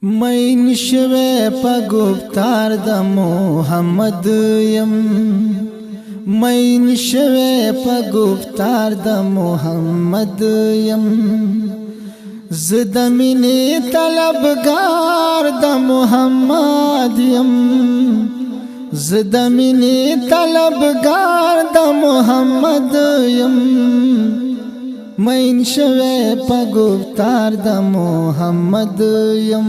مین شوه پا گفتار دا محمد یم مین شوه پا گفتار دا محمد یم زد منی طلبگار دا محمد یم زد منی طلبگار دا محمد یم مین شوه پا گفتار دا محمد یم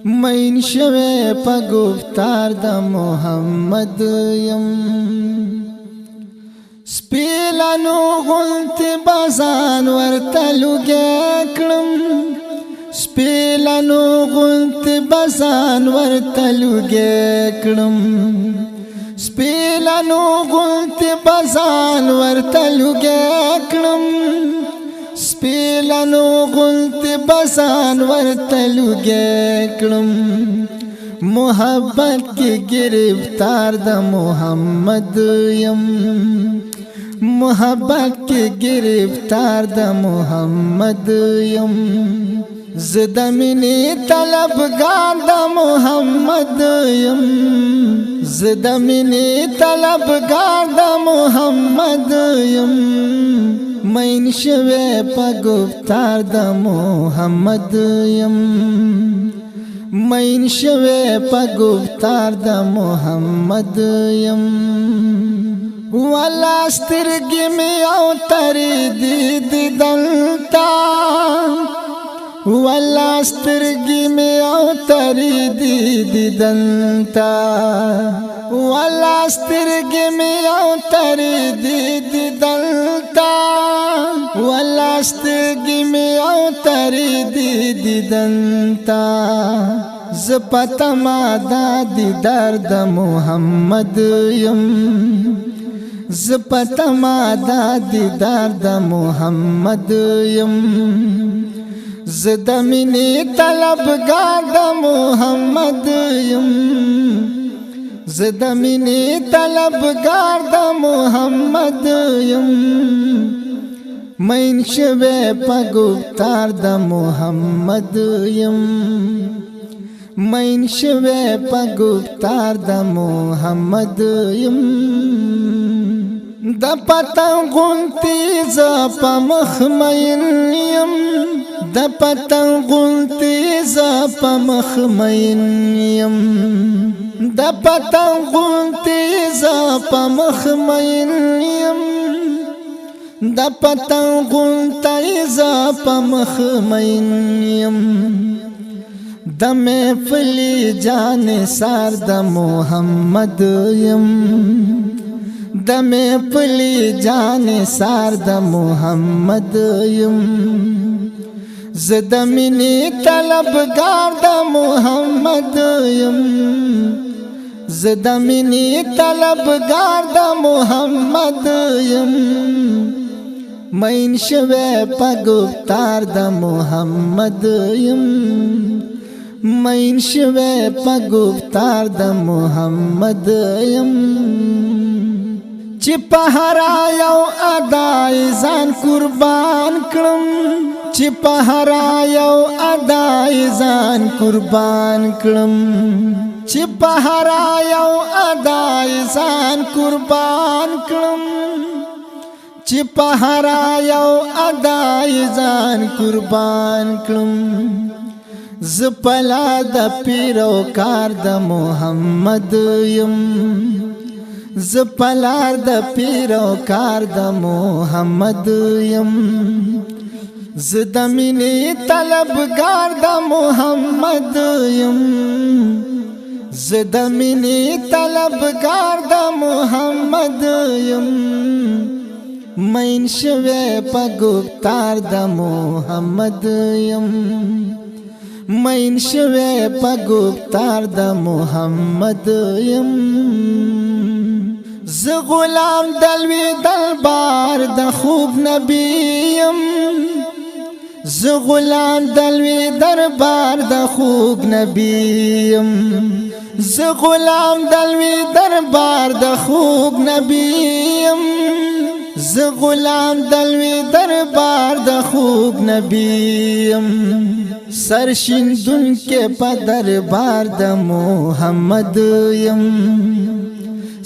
مین شوه پا گفتار دا محمد یم سپیلانو غلط بازان ورتلو گیکلم سپیلانو غلط بازان ورتلو گیکلم سپیلانو غلط بازان ورتلو گیکلم سپیلانو غلط بازان ورتلو گیکلم محبت کی گرفتار دا محمد یم محبت کی گرفتار دا محمد یم زد منی طلبگار دا محمد یم زد منی طلبگار دا محمد یم مین شوه پا گفتار دا محمد یم مین شوه پا گفتار دا محمد یم والا سترگی میں او تری دید دلتا والا سترگی میں او تری دید دلتا والا سترگی میں او تری دید دلتا والا سترگی میں او تری دید دلتا زپتا مادا دیدار دا محمد یم زپتا مادا دیدار دا محمد یم زد منی طلبگار دا محمد یم زد منی طلبگار دا محمد یم مین شوه پا گفتار دا محمد یم مین شوه پا گفتار دا محمد یم دا پتنگ غلطی زا پا مخمین یم دا پتنگ غلطی زا پا مخمین یم دا پتنگ غلطی زا پا مخمین یم دا پتنگ غلطی زا پا مخمین یم دا محفلی جان سار دا محمد یم دا محفلی جان سار دا محمد یم زد منی طلبگار دا محمد یم زد منی طلبگار دا محمد یم مین شوه پا گفتار دا محمد یم مین شوه پا گفتار دا محمد یم چی پہرا یو ادائی زان قربان کرم چی پہرا یو ادائی زان قربان کرم چی پہرا یو ادائی زان قربان کرم چی پہرا یو ادائی زان قربان کرم زپلا دا پیرو کار دا محمد یم زپلار دا پیرو کار دا محمد یم زد منی طلبگار دا محمد یم زد منی طلبگار دا محمد یم مین شوه پا گفتار دا محمد یم مین شوه پا گفتار دا محمد یم ز غلام دلوی دلبار دا خوب نبیم ز غلام دلوی دربار دا خوب نبیم ز غلام دلوی دربار دا خوب نبیم ز غلام دلوی دربار د خوب نبیم سرشیندون کے پا دربار د محمد یم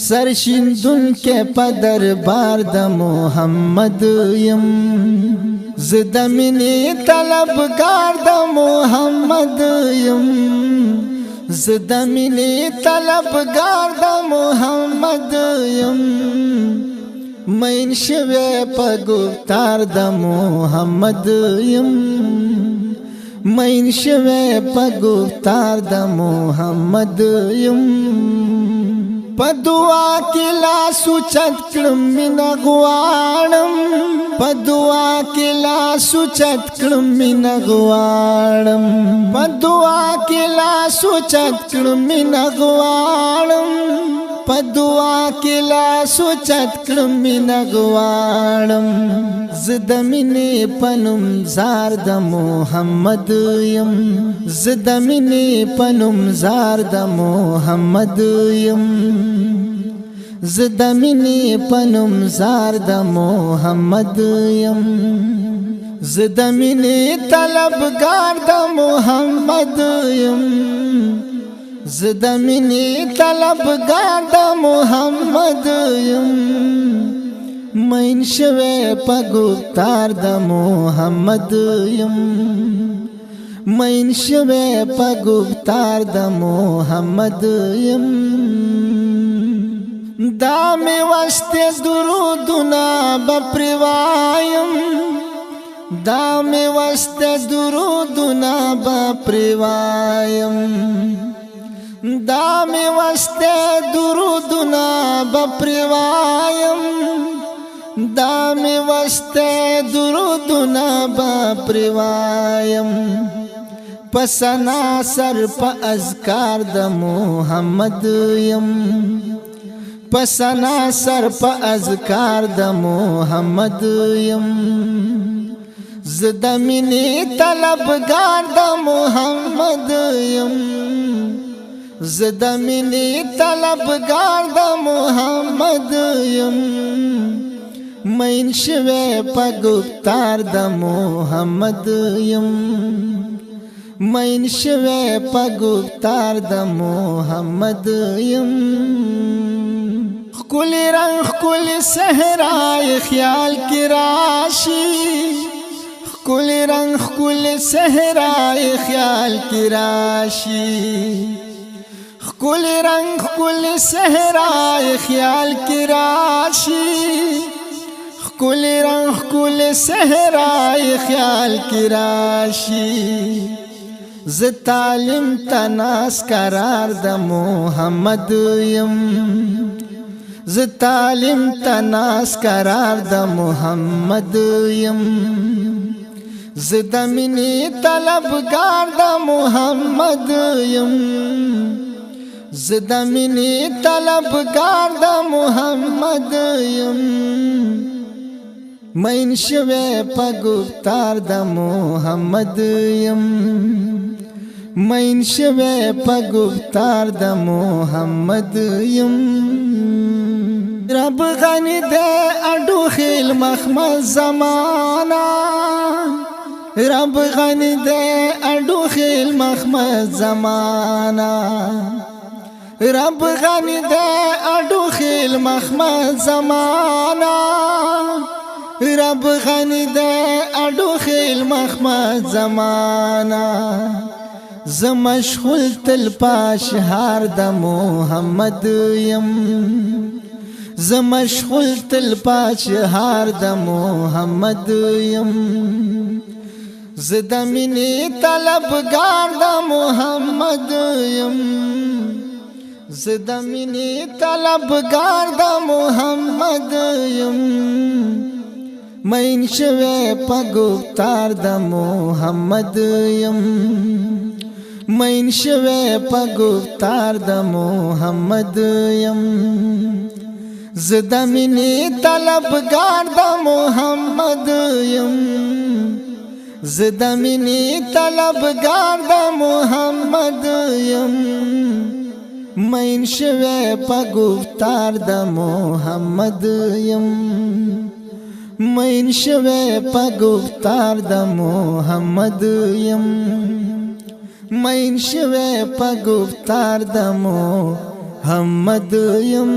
سرشیندون کے پا دربار د محمد یم زد منی طلبگار د محمد یم زد منی طلبگار د محمد یم مین شوی پا گفتار د محمد یم مین شوی پا گفتار د محمد یم پا دعا کی لاسو چت کړم مینا غواړم پا دعا کی لاسو چت کړم مینا غواړم پا دعا کی لاسو چت کړم مینا غواړم پا دعا کی لاسو چت کړم مینا غواړم زد مینې پنوم زار د محمد یم زد مینې پنوم زار د محمد یم زد مینې پنوم زار د محمد یم زد مینې طلبگار د محمد یم زد مینې طلبگار د محمد یم مین شوی پا گفتار د محمد یم مین شوی پا گفتار د محمد یم دا می واسطه درودنا بپروایم دا می واسطه درودنا بپروایم دا می واسطه درودنا بپروایم دا می واسطه درودنا بپروایم پسنا سر پا اذکار د محمد یم پسنا سر پا اذکار د محمد یم زد مینې طلبگار د محمد یم زد مینې طلبگار د محمد یم مین شوی پا گفتار د محمد یم مین شوی پا گفتار د محمد یم خکلی رنگ خکلی صحرای خیال کی راشی خکلی رنگ خکلی صحرای خیال کی راشی خکلی رنگ خکلی صحرای خیال کی راشی خکلی رنگ خکلی صحرای خیال کی راشی ز تعلیم تناس قرار د محمد یم ز تعلیم تناس قرار د محمد یم زد مینې طلبگار د محمد یم زد مینې طلبگار د محمد یم مین شوی پا گفتار د محمد یم مین شوی پا گفتار د محمد یم رب غنی دے اڈو خیل مخمل زمانہ رب غنی دے اڈو خیل مخمل زمانہ رب غنی دے اڈو خیل مخمل زمانہ رب غنی دے اڈو خیل مخمل زمانہ ز مشغول تل پاشهار د محمد یم ز مشغول تل پاشهار د محمد یم زد مینې طلبگار د محمد یم زد مینې طلبگار د محمد یم مین شوی پا گفتار د محمد یم مین شوی پا گفتار د محمد یم زد مینې طلبگار د محمد یم زد مینې طلبگار د محمد یم مین شوی پا گفتار د محمد یم مین شوی پا گفتار د محمد یم مین شوی پا گفتار د محمد یم